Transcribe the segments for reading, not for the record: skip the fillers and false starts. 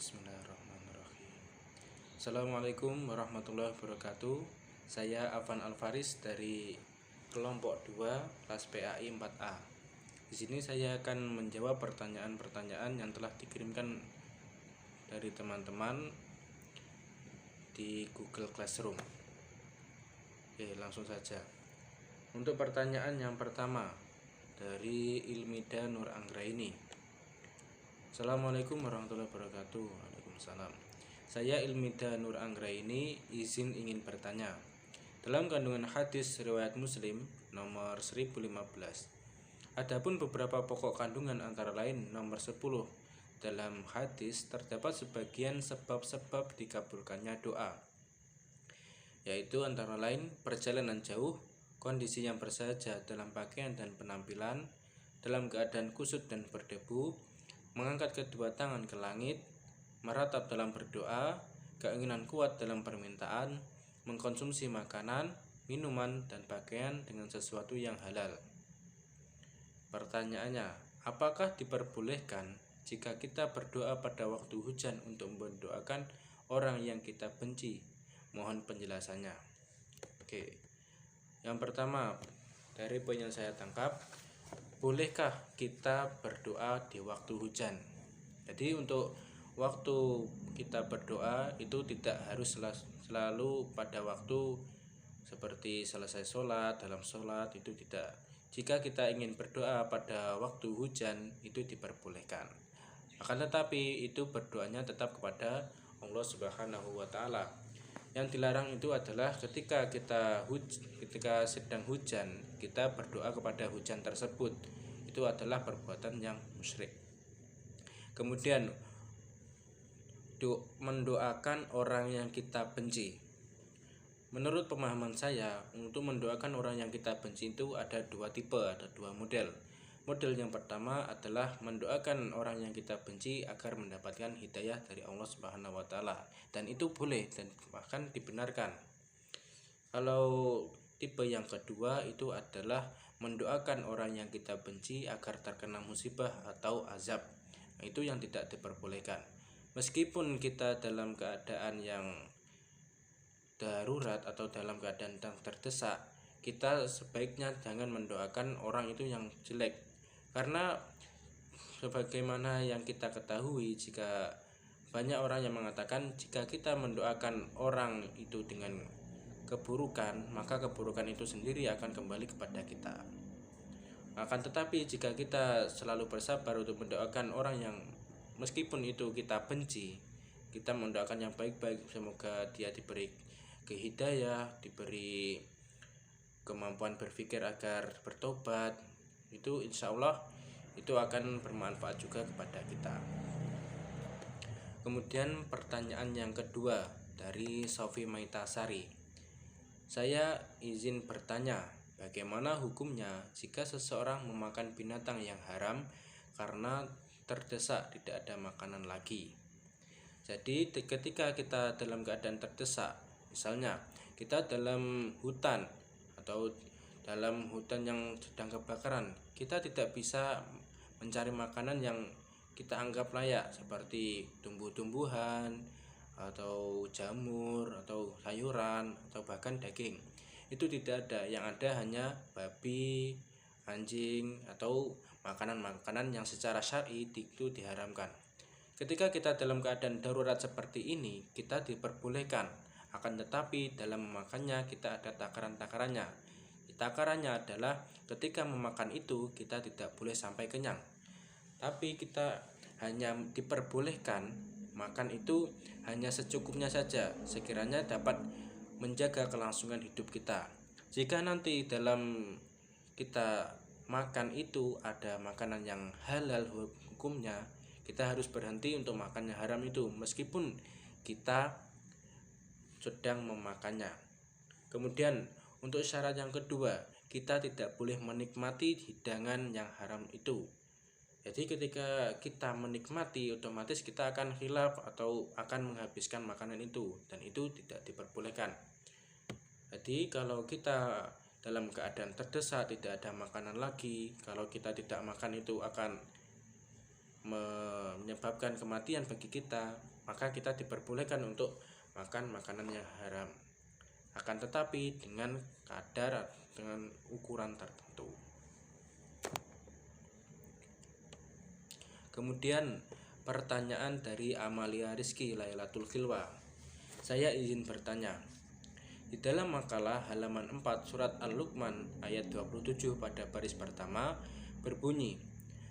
Bismillahirrahmanirrahim. Assalamualaikum warahmatullahi wabarakatuh. Saya Afan Alfaris dari kelompok 2 kelas PAI 4A. Di sini saya akan menjawab pertanyaan-pertanyaan yang telah dikirimkan dari teman-teman di Google Classroom. Oke, langsung saja. Untuk pertanyaan yang pertama dari Ilmida Nur Anggraini. Assalamualaikum warahmatullahi wabarakatuh. Waalaikumsalam. Saya Ilmida Nur Anggraini, izin ingin bertanya. Dalam kandungan hadis riwayat Muslim nomor 1015, adapun beberapa pokok kandungan antara lain nomor 10. Dalam hadis terdapat sebagian sebab-sebab dikabulkannya doa, yaitu antara lain perjalanan jauh, kondisi yang bersahaja dalam pakaian dan penampilan, dalam keadaan kusut dan berdebu, mengangkat kedua tangan ke langit, meratap dalam berdoa, keinginan kuat dalam permintaan, mengkonsumsi makanan, minuman, dan pakaian dengan sesuatu yang halal. Pertanyaannya, apakah diperbolehkan jika kita berdoa pada waktu hujan untuk mendoakan orang yang kita benci? Mohon penjelasannya. Oke. Yang pertama, dari poin yang saya tangkap, bolehkah kita berdoa di waktu hujan? Jadi untuk waktu kita berdoa itu tidak harus selalu pada waktu seperti selesai sholat, dalam sholat, itu tidak. Jika kita ingin berdoa pada waktu hujan itu diperbolehkan. Akan tetapi itu berdoanya tetap kepada Allah Subhanahu wa Ta'ala. Yang dilarang itu adalah ketika ketika sedang hujan kita berdoa kepada hujan tersebut, itu adalah perbuatan yang musyrik. Kemudian mendoakan orang yang kita benci. Menurut pemahaman saya, untuk mendoakan orang yang kita benci itu ada dua tipe, ada dua model. Model yang pertama adalah mendoakan orang yang kita benci agar mendapatkan hidayah dari Allah Subhanahu wa Ta'ala, dan itu boleh dan bahkan dibenarkan. Kalau tipe yang kedua itu adalah mendoakan orang yang kita benci agar terkena musibah atau azab. Nah, itu yang tidak diperbolehkan. Meskipun kita dalam keadaan yang darurat atau dalam keadaan yang terdesak, kita sebaiknya jangan mendoakan orang itu yang jelek. Karena sebagaimana yang kita ketahui, jika banyak orang yang mengatakan jika kita mendoakan orang itu dengan keburukan, maka keburukan itu sendiri akan kembali kepada kita. Akan tetapi jika kita selalu bersabar untuk mendoakan orang yang meskipun itu kita benci, kita mendoakan yang baik-baik, semoga dia diberi hidayah, diberi kemampuan berpikir agar bertobat, itu insya Allah itu akan bermanfaat juga kepada kita. Kemudian pertanyaan yang kedua dari Sofi Maitasari. Saya izin bertanya, bagaimana hukumnya jika seseorang memakan binatang yang haram karena terdesak tidak ada makanan lagi? Jadi ketika kita dalam keadaan terdesak, misalnya kita dalam hutan atau dalam hutan yang sedang kebakaran, kita tidak bisa mencari makanan yang kita anggap layak seperti tumbuh-tumbuhan atau jamur atau sayuran atau bahkan daging. Itu tidak ada, yang ada hanya babi, anjing atau makanan-makanan yang secara syar'i itu diharamkan. Ketika kita dalam keadaan darurat seperti ini, kita diperbolehkan, akan tetapi dalam memakannya kita ada takaran-takarannya. Takarannya adalah ketika memakan itu kita tidak boleh sampai kenyang, tapi kita hanya diperbolehkan makan itu hanya secukupnya saja, sekiranya dapat menjaga kelangsungan hidup kita. Jika nanti dalam kita makan itu ada makanan yang halal hukumnya, kita harus berhenti untuk makan yang haram itu meskipun kita sedang memakannya. Kemudian untuk syarat yang kedua, kita tidak boleh menikmati hidangan yang haram itu. Jadi ketika kita menikmati, otomatis kita akan khilaf atau akan menghabiskan makanan itu, dan itu tidak diperbolehkan. Jadi kalau kita dalam keadaan terdesak, tidak ada makanan lagi, kalau kita tidak makan itu akan menyebabkan kematian bagi kita, maka kita diperbolehkan untuk makan makanan yang haram, akan tetapi dengan kadar, dengan ukuran tertentu. Kemudian pertanyaan dari Amalia Rizky Lailatul Khilwa. Saya izin bertanya. Di dalam makalah halaman 4 surat Al-Luqman ayat 27 pada baris pertama berbunyi,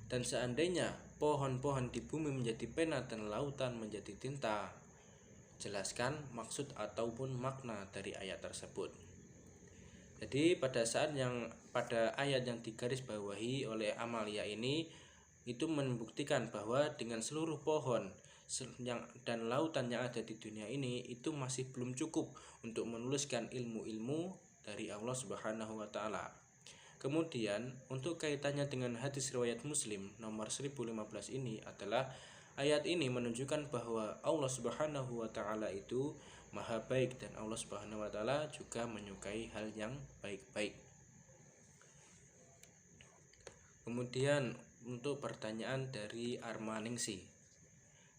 dan seandainya pohon-pohon di bumi menjadi pena dan lautan menjadi tinta. Jelaskan maksud ataupun makna dari ayat tersebut. Jadi pada ayat yang digarisbawahi oleh Amalia ini itu membuktikan bahwa dengan seluruh pohon dan lautan yang ada di dunia ini itu masih belum cukup untuk menuliskan ilmu-ilmu dari Allah Subhanahu wa taala. Kemudian untuk kaitannya dengan hadis riwayat Muslim nomor 1015 ini adalah ayat ini menunjukkan bahwa Allah Subhanahu wa taala itu Maha baik dan Allah Subhanahu wa taala juga menyukai hal yang baik-baik. Kemudian untuk pertanyaan dari Armaningsi.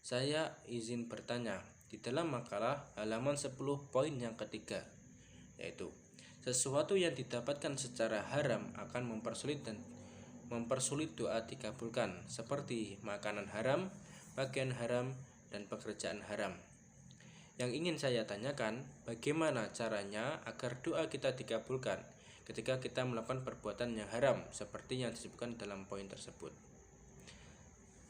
Saya izin bertanya, di dalam makalah halaman 10 poin yang ketiga, yaitu sesuatu yang didapatkan secara haram akan mempersulit doa dikabulkan, seperti makanan haram, pakaian haram, dan pekerjaan haram. Yang ingin saya tanyakan, bagaimana caranya agar doa kita dikabulkan ketika kita melakukan perbuatan yang haram, seperti yang disebutkan dalam poin tersebut.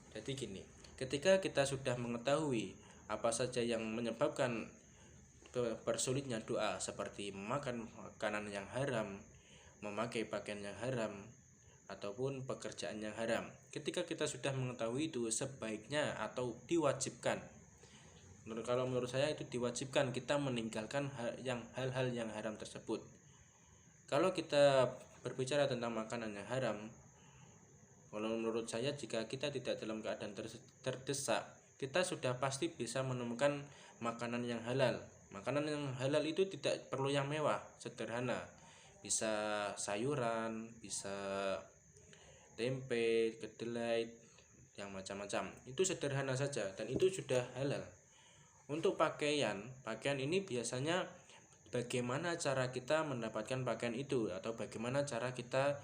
Jadi gini, ketika kita sudah mengetahui apa saja yang menyebabkan bersulitnya doa, seperti memakan makanan yang haram, memakai pakaian yang haram, ataupun pekerjaan yang haram. Ketika kita sudah mengetahui itu, sebaiknya atau diwajibkan, kalau menurut saya itu diwajibkan kita meninggalkan hal-hal yang haram tersebut. Kalau kita berbicara tentang makanan yang haram, kalau menurut saya jika kita tidak dalam keadaan terdesak, kita sudah pasti bisa menemukan makanan yang halal. Makanan yang halal itu tidak perlu yang mewah, sederhana. Bisa sayuran, bisa tempe, kedelai, yang macam-macam. Itu sederhana saja dan itu sudah halal. Untuk pakaian ini biasanya bagaimana cara kita mendapatkan pakaian itu, atau bagaimana cara kita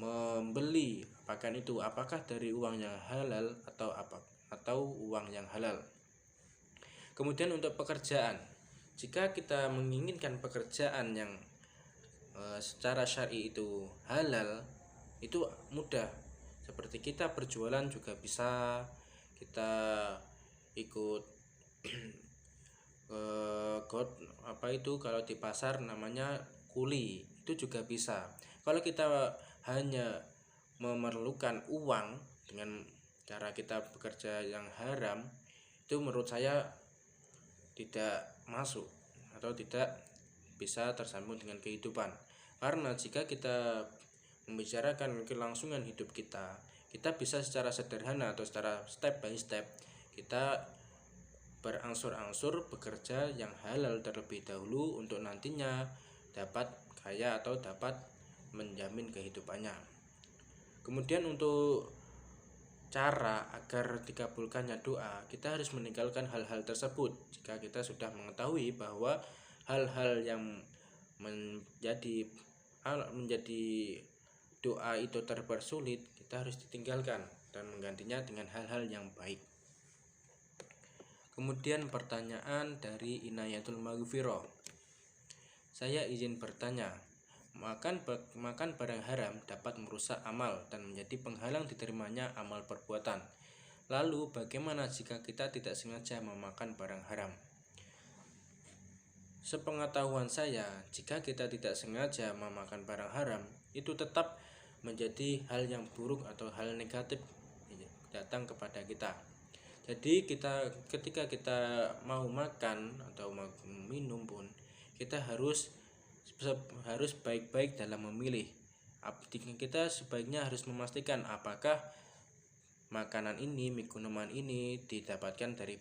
membeli pakaian itu, apakah dari uang yang halal atau uang yang halal. Kemudian untuk pekerjaan, jika kita menginginkan pekerjaan yang secara syar'i itu halal, itu mudah. Seperti kita berjualan juga bisa, kita ikut kalau di pasar namanya kuli, itu juga bisa. Kalau kita hanya memerlukan uang dengan cara kita bekerja yang haram, itu menurut saya tidak masuk atau tidak bisa tersambung dengan kehidupan. Karena jika kita membicarakan kelangsungan hidup kita bisa secara sederhana atau secara step by step, kita berangsur-angsur bekerja yang halal terlebih dahulu untuk nantinya dapat kaya atau dapat menjamin kehidupannya. Kemudian untuk cara agar dikabulkannya doa, kita harus meninggalkan hal-hal tersebut. Jika kita sudah mengetahui bahwa hal-hal yang menjadi doa itu terpersulit, kita harus ditinggalkan dan menggantinya dengan hal-hal yang baik. Kemudian pertanyaan dari Inayatul Maghfirah. Saya izin bertanya, makan barang haram dapat merusak amal dan menjadi penghalang diterimanya amal perbuatan. Lalu bagaimana jika kita tidak sengaja memakan barang haram? Sepengetahuan saya, jika kita tidak sengaja memakan barang haram, itu tetap menjadi hal yang buruk atau hal negatif datang kepada kita. Jadi ketika kita mau makan atau mau minum pun, kita harus baik-baik dalam memilih. Kita sebaiknya harus memastikan apakah makanan ini, minuman ini didapatkan dari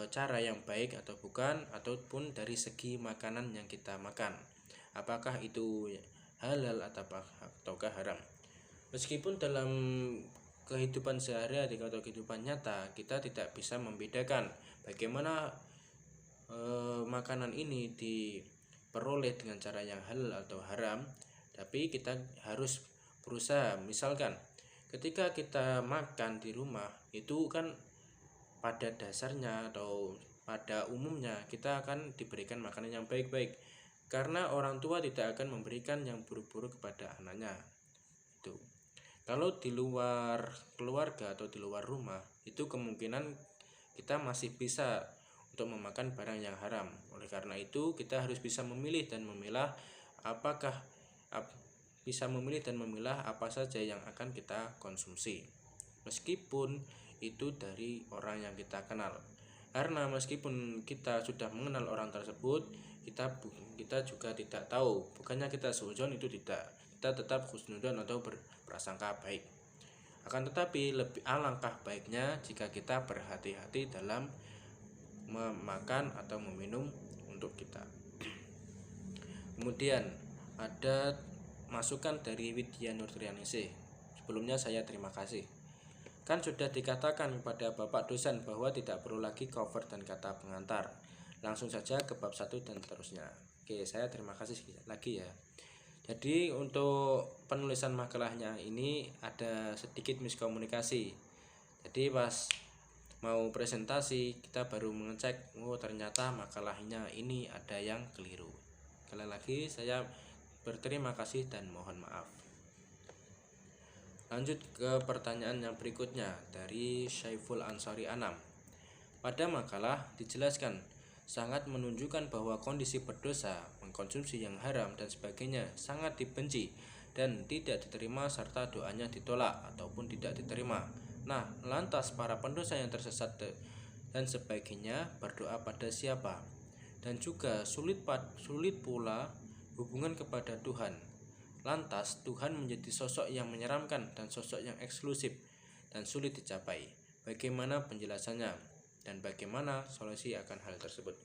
cara yang baik atau bukan, ataupun dari segi makanan yang kita makan, apakah itu halal ataukah haram. Meskipun dalam kehidupan sehari-hari atau kehidupan nyata kita tidak bisa membedakan bagaimana makanan ini diperoleh dengan cara yang halal atau haram, tapi kita harus berusaha. Misalkan ketika kita makan di rumah itu kan pada dasarnya atau pada umumnya kita akan diberikan makanan yang baik-baik, karena orang tua tidak akan memberikan yang buruk-buruk kepada anaknya. Itu kalau di luar keluarga atau di luar rumah itu kemungkinan kita masih bisa untuk memakan barang yang haram. Oleh karena itu kita harus bisa memilih dan memilah apa saja yang akan kita konsumsi, meskipun itu dari orang yang kita kenal. Karena meskipun kita sudah mengenal orang tersebut, kita juga tidak tahu, bukannya kita suudzon, itu tidak, kita tetap husnudzon atau berprasangka baik. Akan tetapi lebih alangkah baiknya jika kita berhati-hati dalam memakan atau meminum untuk kita. Kemudian ada masukan dari Widya Nurtrianingsih. Sebelumnya saya terima kasih. Kan sudah dikatakan kepada Bapak dosen bahwa tidak perlu lagi cover dan kata pengantar. Langsung saja ke bab 1 dan seterusnya. Oke, saya terima kasih lagi ya. Jadi untuk penulisan makalahnya ini ada sedikit miskomunikasi. Jadi pas mau presentasi kita baru mengecek, oh ternyata makalahnya ini ada yang keliru. Sekali lagi saya berterima kasih dan mohon maaf. Lanjut ke pertanyaan yang berikutnya dari Syaiful Ansari Anam. Pada makalah dijelaskan sangat menunjukkan bahwa kondisi berdosa, mengkonsumsi yang haram dan sebagainya sangat dibenci dan tidak diterima serta doanya ditolak ataupun tidak diterima. Nah, lantas para pendosa yang tersesat dan sebagainya berdoa pada siapa? Dan juga sulit pula hubungan kepada Tuhan. Lantas Tuhan menjadi sosok yang menyeramkan dan sosok yang eksklusif dan sulit dicapai. Bagaimana penjelasannya dan bagaimana solusi akan hal tersebut?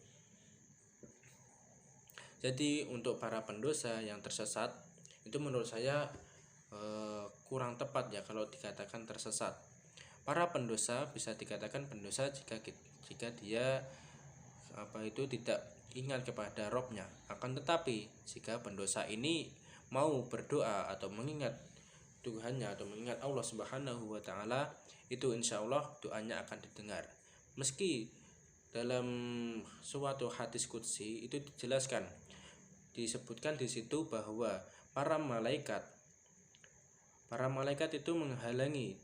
Jadi untuk para pendosa yang tersesat itu menurut saya kurang tepat ya kalau dikatakan tersesat. Para pendosa bisa dikatakan pendosa jika dia tidak ingat kepada Robnya. Akan tetapi jika pendosa ini mau berdoa atau mengingat Tuhannya atau mengingat Allah Subhanahu wa Ta'ala, itu insya Allah doanya akan didengar. Meski dalam suatu hadis qudsi itu disebutkan di situ bahwa para malaikat itu menghalangi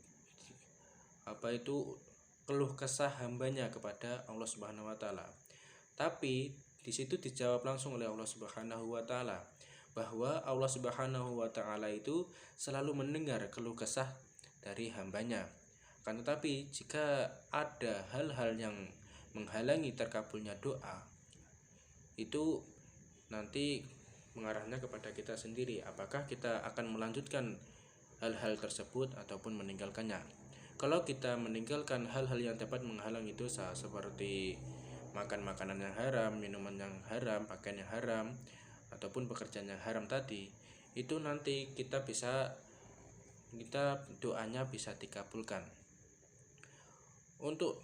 keluh kesah hambanya kepada Allah Subhanahu wa Ta'ala. Tapi di situ dijawab langsung oleh Allah Subhanahu wa Ta'ala bahwa Allah Subhanahu wa Ta'ala itu selalu mendengar keluh kesah dari hambanya. Akan tetapi jika ada hal-hal yang menghalangi terkabulnya doa, itu nanti mengarahnya kepada kita sendiri, apakah kita akan melanjutkan hal-hal tersebut ataupun meninggalkannya. Kalau kita meninggalkan hal-hal yang dapat menghalangi dosa seperti makan makanan yang haram, minuman yang haram, pakaian yang haram, ataupun pekerjaan yang haram tadi, itu nanti kita doanya bisa dikabulkan. Untuk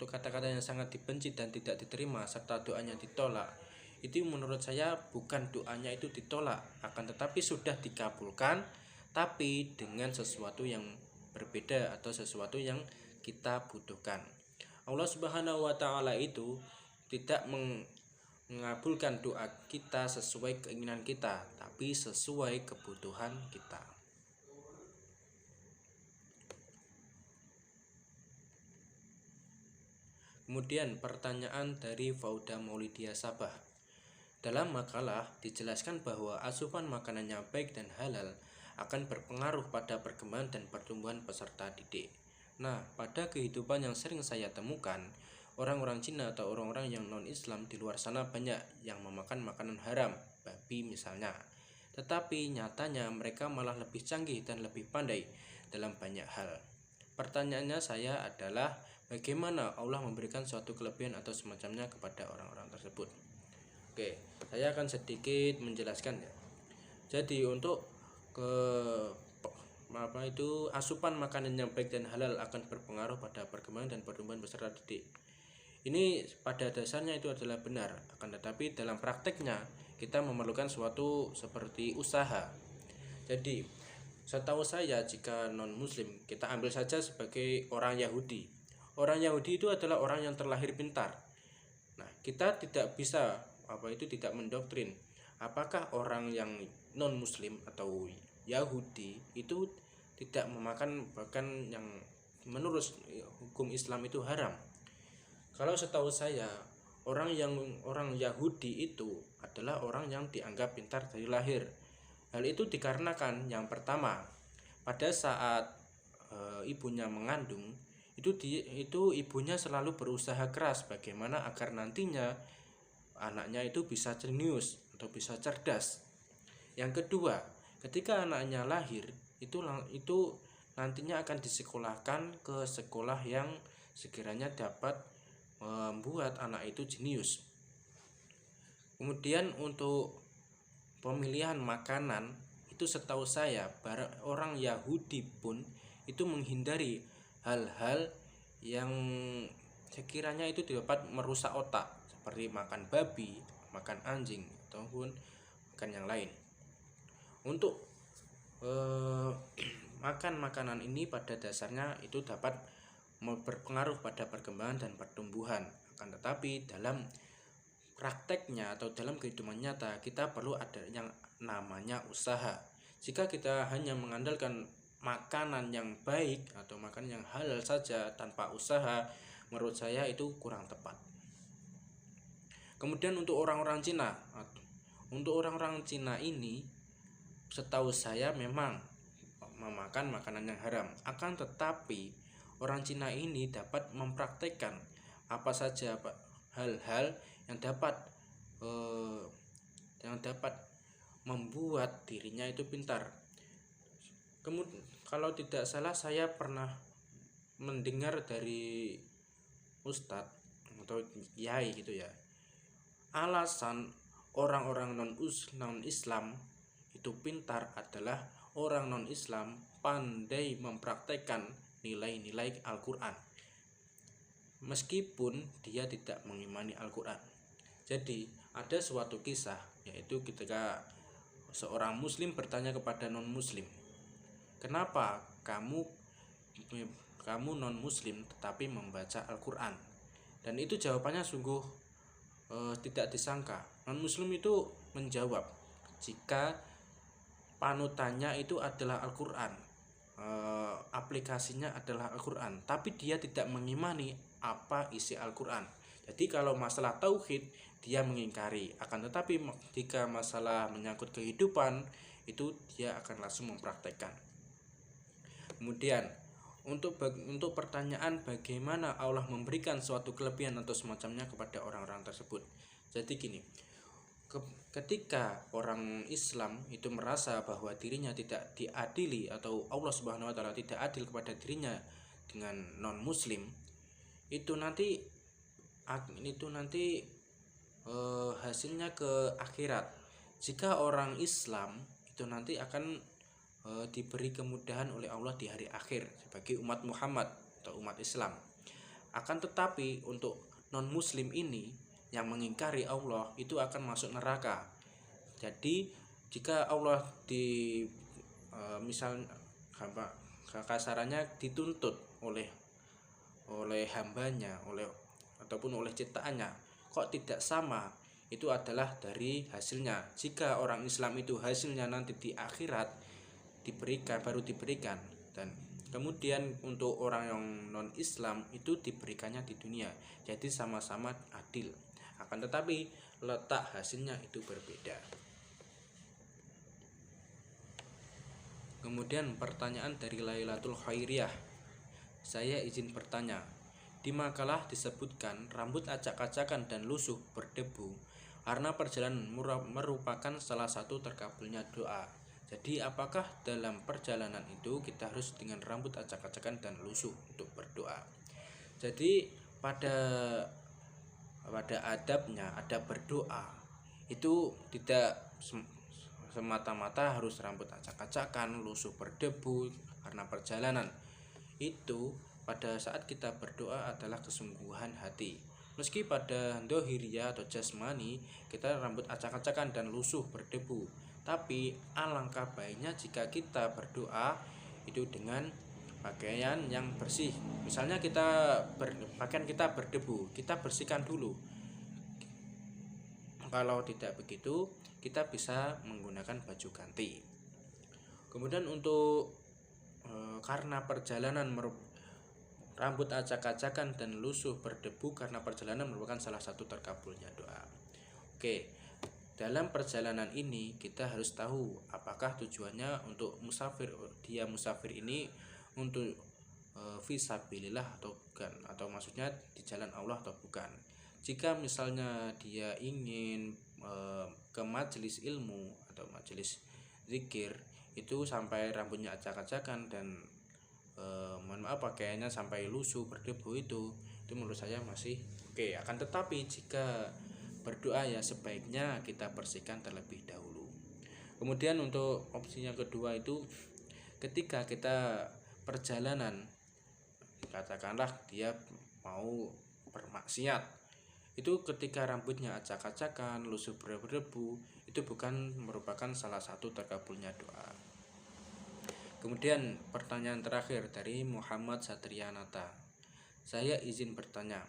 kata-kata yang sangat dibenci dan tidak diterima serta doanya ditolak, itu menurut saya bukan doanya itu ditolak, akan tetapi sudah dikabulkan, tapi dengan sesuatu yang berbeda atau sesuatu yang kita butuhkan. Allah Subhanahu wa Ta'ala itu tidak mengabulkan doa kita sesuai keinginan kita, tapi sesuai kebutuhan kita. Kemudian pertanyaan dari Fauda Maulidia Sabah. Dalam makalah dijelaskan bahwa asupan makanan yang baik dan halal akan berpengaruh pada perkembangan dan pertumbuhan peserta didik. Nah, pada kehidupan yang sering saya temukan, orang-orang Cina atau orang-orang yang non-Islam di luar sana banyak yang memakan makanan haram, babi misalnya. Tetapi nyatanya mereka malah lebih canggih dan lebih pandai dalam banyak hal. Pertanyaannya saya adalah bagaimana Allah memberikan suatu kelebihan atau semacamnya kepada orang-orang tersebut? Oke, saya akan sedikit menjelaskan ya. Jadi untuk ke asupan makanan yang baik dan halal akan berpengaruh pada perkembangan dan pertumbuhan peserta didik. Ini pada dasarnya itu adalah benar, akan tetapi dalam prakteknya kita memerlukan suatu seperti usaha. Jadi setahu saya, jika non muslim, kita ambil saja sebagai orang Yahudi. Orang Yahudi itu adalah orang yang terlahir pintar. Nah, kita tidak bisa tidak mendoktrin apakah orang yang non muslim atau Yahudi itu tidak memakan bahkan yang menurut hukum Islam itu haram. Kalau setahu saya, orang Yahudi itu adalah orang yang dianggap pintar dari lahir. Hal itu dikarenakan yang pertama, pada saat ibunya mengandung, itu ibunya selalu berusaha keras bagaimana agar nantinya anaknya itu bisa jenius atau bisa cerdas. Yang kedua, ketika anaknya lahir, itu nantinya akan disekolahkan ke sekolah yang sekiranya dapat membuat anak itu jenius. Kemudian untuk pemilihan makanan itu setahu saya orang Yahudi pun itu menghindari hal-hal yang sekiranya itu dapat merusak otak, seperti makan babi, makan anjing, ataupun makan yang lain. Untuk makan makanan ini pada dasarnya itu dapat berpengaruh pada perkembangan dan pertumbuhan. Akan tetapi dalam prakteknya atau dalam kehidupan nyata kita perlu ada yang namanya usaha. Jika kita hanya mengandalkan makanan yang baik atau makanan yang halal saja tanpa usaha, menurut saya itu kurang tepat. Kemudian untuk orang-orang Cina ini setahu saya memang memakan makanan yang haram. Akan tetapi orang Cina ini dapat mempraktekkan apa saja hal-hal yang dapat membuat dirinya itu pintar. Kemudian kalau tidak salah saya pernah mendengar dari ustadz atau kiai gitu ya, alasan orang-orang non Islam itu pintar adalah orang non Islam pandai mempraktekkan nilai-nilai Al-Quran meskipun dia tidak mengimani Al-Quran. Jadi ada suatu kisah, yaitu ketika seorang muslim bertanya kepada non muslim, kenapa kamu non muslim tetapi membaca Al-Quran? Dan itu jawabannya sungguh tidak disangka. Non muslim itu menjawab, jika panutannya itu adalah Al-Quran, aplikasinya adalah Al-Quran, tapi dia tidak mengimani apa isi Al-Quran. Jadi kalau masalah tauhid dia mengingkari, akan tetapi jika masalah menyangkut kehidupan itu dia akan langsung mempraktekkan. Kemudian untuk pertanyaan bagaimana Allah memberikan suatu kelebihan atau semacamnya kepada orang-orang tersebut. Jadi gini, ketika orang Islam itu merasa bahwa dirinya tidak diadili atau Allah Subhanahu wa taala tidak adil kepada dirinya dengan non muslim, itu nanti hasilnya ke akhirat. Jika orang Islam itu nanti akan diberi kemudahan oleh Allah di hari akhir sebagai umat Muhammad atau umat Islam. Akan tetapi untuk non muslim ini yang mengingkari Allah itu akan masuk neraka. Jadi jika Allah kasarannya dituntut oleh hambanya, ataupun oleh ciptaannya, kok tidak sama, itu adalah dari hasilnya. Jika orang Islam itu hasilnya nanti di akhirat baru diberikan, dan kemudian untuk orang yang non Islam itu diberikannya di dunia. Jadi sama-sama adil, akan tetapi letak hasilnya itu berbeda. Kemudian pertanyaan dari Lailatul Khairiyah, saya izin bertanya, di makalah disebutkan rambut acak-acakan dan lusuh berdebu karena perjalanan merupakan salah satu terkabulnya doa. Jadi apakah dalam perjalanan itu kita harus dengan rambut acak-acakan dan lusuh untuk berdoa? Jadi pada adab berdoa itu tidak semata-mata harus rambut acak-acakan, lusuh berdebu karena perjalanan. Itu pada saat kita berdoa adalah kesungguhan hati. Meski pada dohiria atau jasmani kita rambut acak-acakan dan lusuh berdebu, tapi alangkah baiknya jika kita berdoa itu dengan pakaian yang bersih. Misalnya pakaian kita berdebu, kita bersihkan dulu. Kalau tidak begitu, kita bisa menggunakan baju ganti. Kemudian untuk karena perjalanan rambut acak-acakan dan lusuh berdebu karena perjalanan merupakan salah satu terkabulnya doa. Oke, dalam perjalanan ini kita harus tahu apakah tujuannya untuk musafir ini untuk fisabilillah atau bukan, atau maksudnya di jalan Allah atau bukan. Jika misalnya dia ingin ke majelis ilmu atau majelis zikir itu sampai rambutnya acak-acakan dan mohon maaf pakaiannya sampai lusuh berdebu, itu menurut saya masih oke. Akan tetapi jika berdoa ya sebaiknya kita bersihkan terlebih dahulu. Kemudian untuk opsi yang kedua itu ketika kita perjalanan, katakanlah dia mau bermaksiat, itu ketika rambutnya acak-acakan, lusuh berdebu, itu bukan merupakan salah satu terkabulnya doa. Kemudian pertanyaan terakhir dari Muhammad Satrianata. Saya izin bertanya.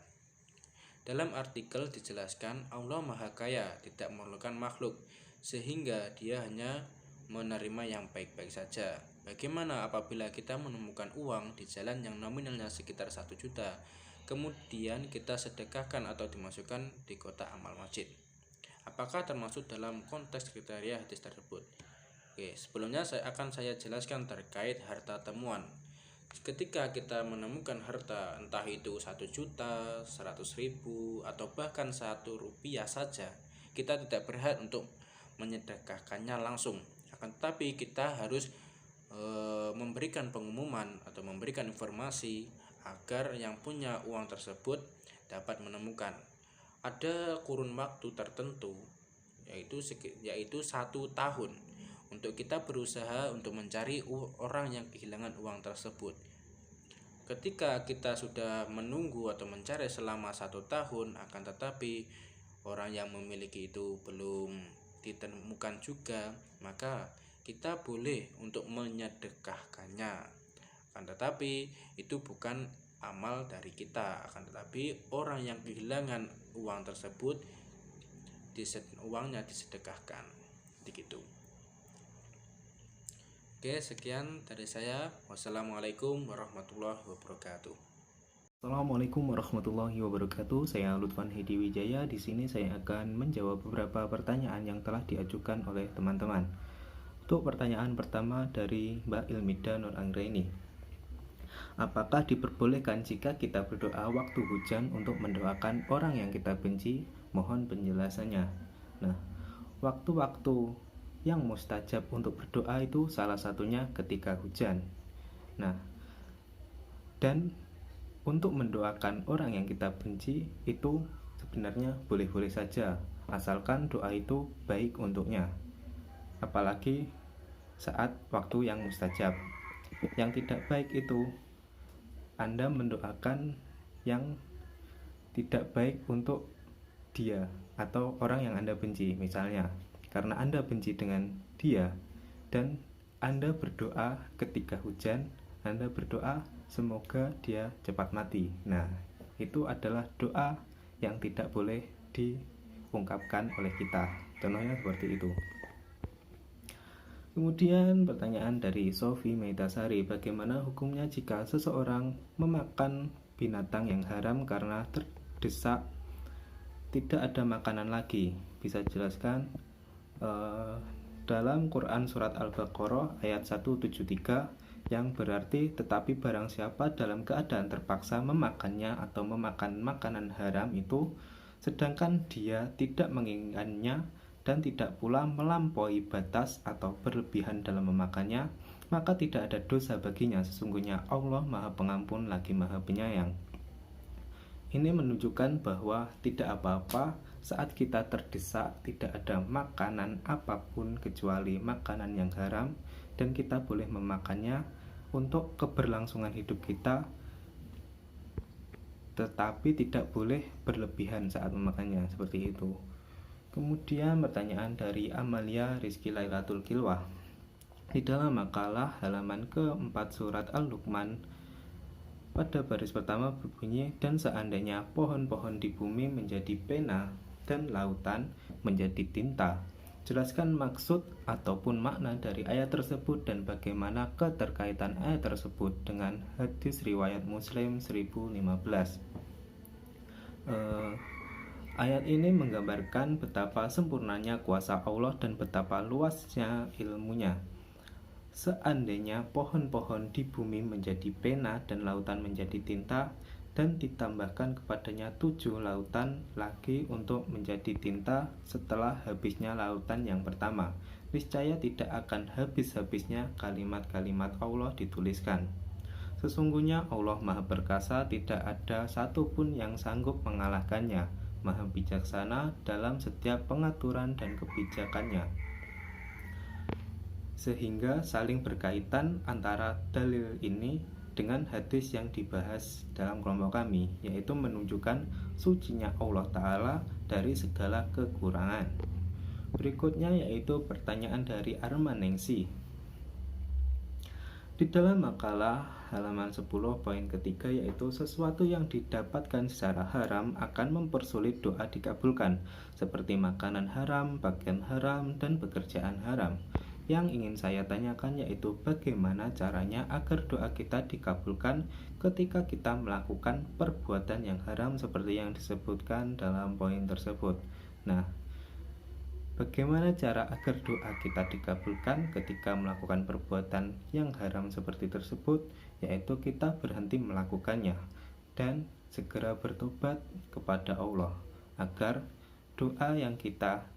Dalam artikel dijelaskan Allah Maha Kaya, tidak memerlukan makhluk, sehingga dia hanya menerima yang baik-baik saja. Bagaimana apabila kita menemukan uang di jalan yang nominalnya sekitar 1 juta, kemudian kita sedekahkan atau dimasukkan di kotak amal masjid? Apakah termasuk dalam konteks kriteria hadis tersebut? Oke, sebelumnya saya jelaskan terkait harta temuan. Ketika kita menemukan harta, entah itu 1 juta, 100 ribu, atau bahkan 1 rupiah saja, kita tidak berhak untuk menyedekahkannya langsung. Akan tetapi kita harus memberikan pengumuman atau memberikan informasi agar yang punya uang tersebut dapat menemukan. Ada kurun waktu tertentu yaitu 1 tahun untuk kita berusaha untuk mencari orang yang kehilangan uang tersebut. Ketika kita sudah menunggu atau mencari selama 1 tahun, akan tetapi orang yang memiliki itu belum ditemukan juga, maka kita boleh untuk menyedekahkannya. Akan tetapi itu bukan amal dari kita, akan tetapi orang yang kehilangan uang tersebut uangnya disedekahkan. Begitu. Oke, sekian dari saya. Wassalamualaikum warahmatullahi wabarakatuh. Assalamualaikum warahmatullahi wabarakatuh. Saya Lutfan Hedi Wijaya. Di sini saya akan menjawab beberapa pertanyaan yang telah diajukan oleh teman-teman. Untuk pertanyaan pertama dari Mbak Ilmida Nur Anggraini. Apakah diperbolehkan jika kita berdoa waktu hujan untuk mendoakan orang yang kita benci? Mohon penjelasannya. Nah, waktu-waktu yang mustajab untuk berdoa itu salah satunya ketika hujan. Nah, dan untuk mendoakan orang yang kita benci itu sebenarnya boleh-boleh saja, asalkan doa itu baik untuknya. Apalagi saat waktu yang mustajab. Yang tidak baik itu Anda mendoakan yang tidak baik untuk dia atau orang yang Anda benci. Misalnya, karena Anda benci dengan dia dan Anda berdoa ketika hujan, Anda berdoa semoga dia cepat mati. Nah, itu adalah doa yang tidak boleh diungkapkan oleh kita. Contohnya seperti itu. Kemudian pertanyaan dari Sofi Meitasari, bagaimana hukumnya jika seseorang memakan binatang yang haram karena terdesak tidak ada makanan lagi? Bisa jelaskan? Dalam Quran surat Al-Baqarah ayat 173 yang berarti tetapi barang siapa dalam keadaan terpaksa memakannya atau memakan makanan haram itu sedangkan dia tidak menginginkannya dan tidak pula melampaui batas atau berlebihan dalam memakannya, maka tidak ada dosa baginya. Sesungguhnya Allah Maha Pengampun lagi Maha Penyayang. Ini menunjukkan bahwa tidak apa-apa saat kita terdesak tidak ada makanan apapun kecuali makanan yang haram, dan kita boleh memakannya untuk keberlangsungan hidup kita, tetapi tidak boleh berlebihan saat memakannya, seperti itu. Kemudian pertanyaan dari Amalia Rizky Lailatul Kilwah. Di dalam makalah halaman ke-4 surat Al-Luqman, pada baris pertama berbunyi, dan seandainya pohon-pohon di bumi menjadi pena dan lautan menjadi tinta. Jelaskan maksud ataupun makna dari ayat tersebut dan bagaimana keterkaitan ayat tersebut dengan hadis riwayat Muslim 1015. Ayat ini menggambarkan betapa sempurnanya kuasa Allah dan betapa luasnya ilmunya. Seandainya pohon-pohon di bumi menjadi pena dan lautan menjadi tinta, dan ditambahkan kepadanya 7 lautan lagi untuk menjadi tinta setelah habisnya lautan yang pertama, niscaya tidak akan habis-habisnya kalimat-kalimat Allah dituliskan. Sesungguhnya Allah Maha Perkasa, tidak ada satupun yang sanggup mengalahkannya, Maha Bijaksana dalam setiap pengaturan dan kebijakannya. Sehingga saling berkaitan antara dalil ini dengan hadis yang dibahas dalam kelompok kami, yaitu menunjukkan sucinya Allah Ta'ala dari segala kekurangan. Berikutnya yaitu pertanyaan dari Arman Nengsi. Di dalam makalah halaman 10 poin ketiga, yaitu sesuatu yang didapatkan secara haram akan mempersulit doa dikabulkan, seperti makanan haram, pakaian haram, dan pekerjaan haram. Yang ingin saya tanyakan yaitu bagaimana caranya agar doa kita dikabulkan ketika kita melakukan perbuatan yang haram seperti yang disebutkan dalam poin tersebut. Nah, bagaimana cara agar doa kita dikabulkan ketika melakukan perbuatan yang haram seperti tersebut? Yaitu kita berhenti melakukannya dan segera bertobat kepada Allah agar doa yang kita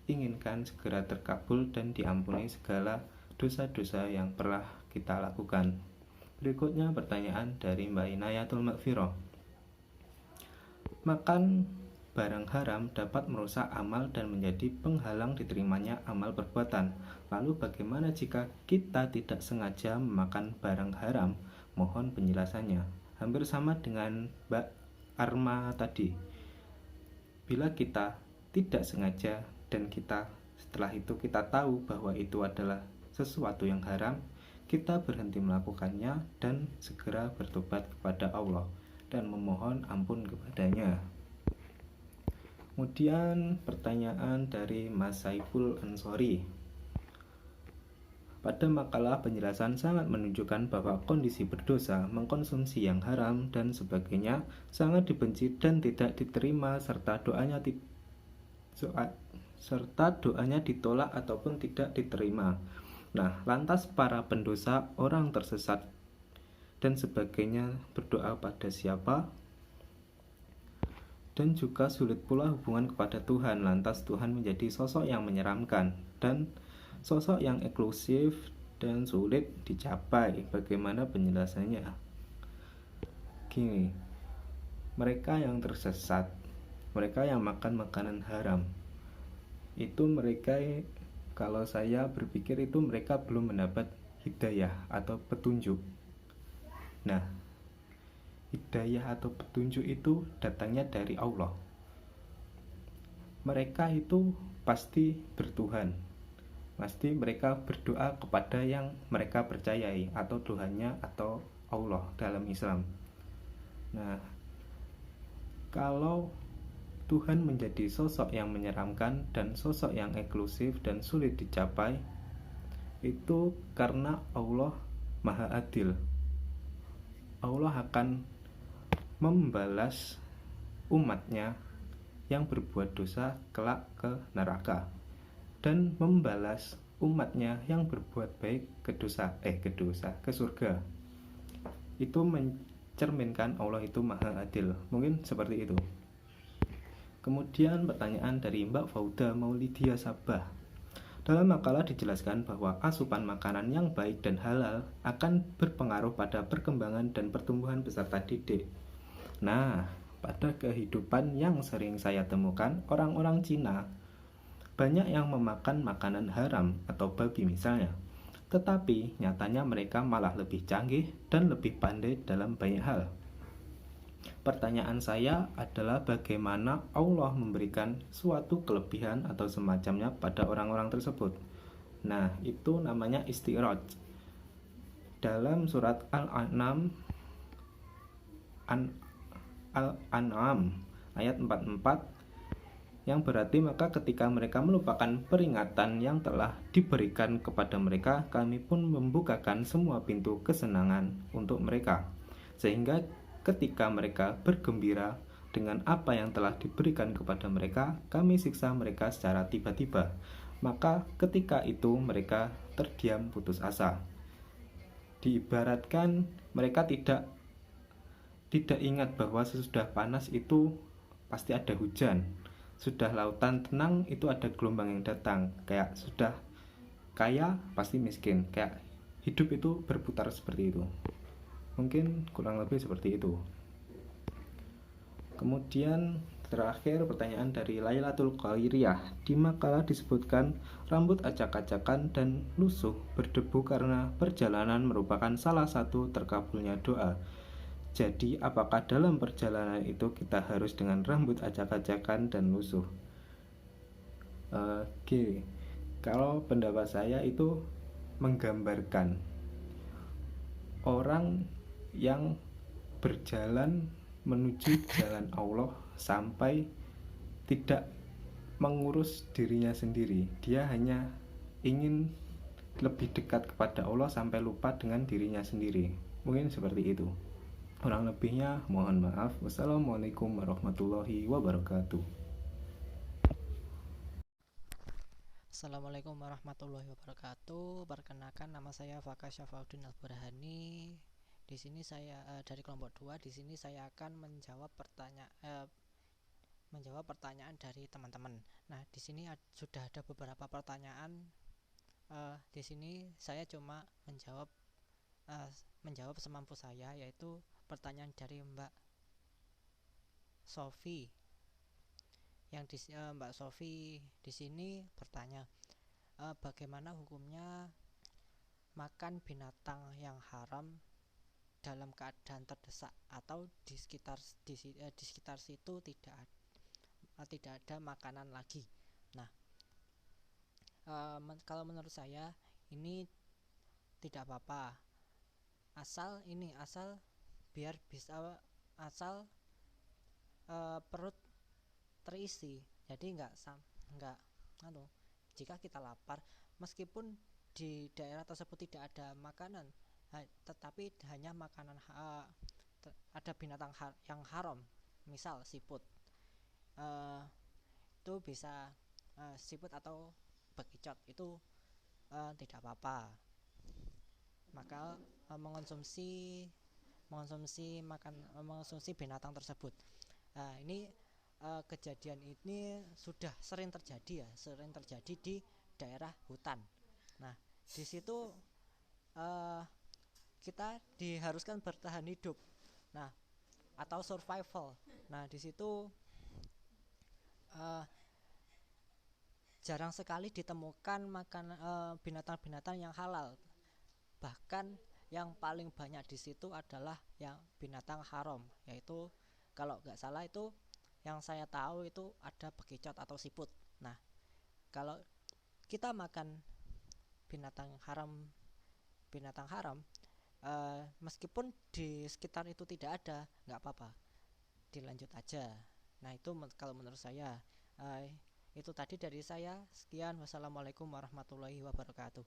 inginkan segera terkabul dan diampuni segala dosa-dosa yang pernah kita lakukan. Berikutnya pertanyaan dari Mbak Inayatul Makfiroh. Makan barang haram dapat merusak amal dan menjadi penghalang diterimanya amal perbuatan. Lalu bagaimana jika kita tidak sengaja memakan barang haram? Mohon penjelasannya. Hampir sama dengan Mbak Arma tadi. Bila kita tidak sengaja dan setelah itu kita tahu bahwa itu adalah sesuatu yang haram, kita berhenti melakukannya dan segera bertobat kepada Allah dan memohon ampun kepadanya. Kemudian pertanyaan dari Mas Saiful Ansori. Pada makalah penjelasan sangat menunjukkan bahwa kondisi berdosa, mengkonsumsi yang haram dan sebagainya sangat dibenci dan tidak diterima, serta doanya ditolak ataupun tidak diterima. Nah, lantas para pendosa, orang tersesat dan sebagainya berdoa pada siapa? Dan juga sulit pula hubungan kepada Tuhan. Lantas Tuhan menjadi sosok yang menyeramkan dan sosok yang eksklusif dan sulit dicapai. Bagaimana penjelasannya? Gini, mereka yang tersesat, mereka yang makan makanan haram, itu mereka, kalau saya berpikir itu mereka belum mendapat hidayah atau petunjuk. Nah, hidayah atau petunjuk itu datangnya dari Allah. Mereka itu pasti bertuhan, pasti mereka berdoa kepada yang mereka percayai atau Tuhannya atau Allah dalam Islam. Nah, kalau Tuhan menjadi sosok yang menyeramkan dan sosok yang eksklusif dan sulit dicapai, itu karena Allah Maha Adil. Allah akan membalas umatnya yang berbuat dosa kelak ke neraka, dan membalas umatnya yang berbuat baik ke surga. Itu mencerminkan Allah itu Maha Adil. Mungkin seperti itu. Kemudian pertanyaan dari Mbak Fauda Maulidia Sabah. Dalam makalah dijelaskan bahwa asupan makanan yang baik dan halal akan berpengaruh pada perkembangan dan pertumbuhan peserta didik. Nah, pada kehidupan yang sering saya temukan, orang-orang Cina banyak yang memakan makanan haram atau babi misalnya. Tetapi nyatanya mereka malah lebih canggih dan lebih pandai dalam banyak hal. Pertanyaan saya adalah bagaimana Allah memberikan suatu kelebihan atau semacamnya pada orang-orang tersebut. Nah, itu namanya istiraj. Dalam surat Al-An'am ayat 44 yang berarti maka ketika mereka melupakan peringatan yang telah diberikan kepada mereka, kami pun membukakan semua pintu kesenangan untuk mereka, sehingga ketika mereka bergembira dengan apa yang telah diberikan kepada mereka, kami siksa mereka secara tiba-tiba. Maka ketika itu mereka terdiam putus asa. Diibaratkan mereka tidak ingat bahwa sesudah panas itu pasti ada hujan. Sudah lautan tenang itu ada gelombang yang datang. Kayak sudah kaya pasti miskin. Kayak hidup itu berputar seperti itu. Mungkin kurang lebih seperti itu. Kemudian terakhir pertanyaan dari Lailatul Qairiyah. Di makalah disebutkan rambut acak-acakan dan lusuh berdebu karena perjalanan merupakan salah satu terkabulnya doa. Jadi apakah dalam perjalanan itu kita harus dengan rambut acak-acakan dan lusuh? Oke, kalau pendapat saya itu menggambarkan orang yang berjalan menuju jalan Allah sampai tidak mengurus dirinya sendiri. Dia hanya ingin lebih dekat kepada Allah sampai lupa dengan dirinya sendiri. Mungkin seperti itu. Kurang lebihnya mohon maaf. Wassalamualaikum warahmatullahi wabarakatuh. Assalamualaikum warahmatullahi wabarakatuh. Perkenalkan, nama saya Faka Syafauddin Al-Burhani. Di sini saya dari kelompok 2. Di sini saya akan menjawab pertanyaan dari teman-teman. Nah, di sini sudah ada beberapa pertanyaan. Di sini saya cuma menjawab semampu saya, yaitu pertanyaan dari Mbak Sofi. Mbak Sofi di sini bertanya, bagaimana hukumnya makan binatang yang haram dalam keadaan terdesak atau di sekitar situ tidak ada makanan lagi. Nah, kalau menurut saya ini tidak apa-apa, asal biar bisa perut terisi. Jadi jika kita lapar, meskipun di daerah tersebut tidak ada makanan, tetapi hanya ada binatang yang haram, misal siput, itu bisa siput atau bekicot itu tidak apa-apa. Maka mengonsumsi binatang tersebut. Ini kejadian ini sudah sering terjadi di daerah hutan. Nah, di situ kita diharuskan bertahan hidup, nah, atau survival. Nah, di situ jarang sekali ditemukan binatang-binatang yang halal. Bahkan yang paling banyak di situ adalah yang binatang haram, yaitu kalau nggak salah itu yang saya tahu itu ada bekicot atau siput. Nah, kalau kita makan binatang haram, meskipun di sekitar itu tidak ada, nggak apa-apa, dilanjut aja. Nah, itu kalau menurut saya. Itu tadi dari saya. Sekian, wassalamualaikum warahmatullahi wabarakatuh.